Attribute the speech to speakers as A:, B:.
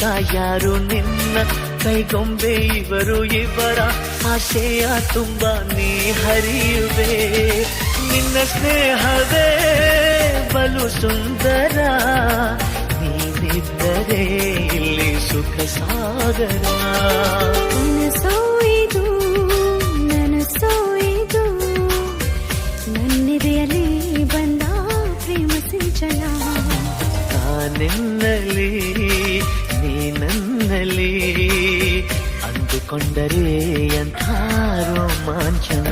A: ಅಂತ ಯಾರು ನಿನ್ನ ಕೈಗೊಂಬೆ ಇವರು ಇವರ ಆಸೆಯ ತುಂಬ ನೀ ಹರಿಯುವೆ ನಿನ್ನ ಸ್ನೇಹವೇ ಬಲು ಸುಂದರ ನೀನಿದ್ದರೆ ಇಲ್ಲಿ ಸುಖ ಸಾಗರ
B: ನನಸೋಯಿದು ನನಸೋಯಿದು ನನ್ನೆದೆಯಲ್ಲಿ ಬಂದ ಪ್ರೇಮ ಸಿಂಚನ
A: ನಾನೆನ್ನಲಿ ನೀ ನನ್ನಲ್ಲಿ ಅಂದುಕೊಂಡರೆ ಅಂಥ ರೋಮಾಂಚನ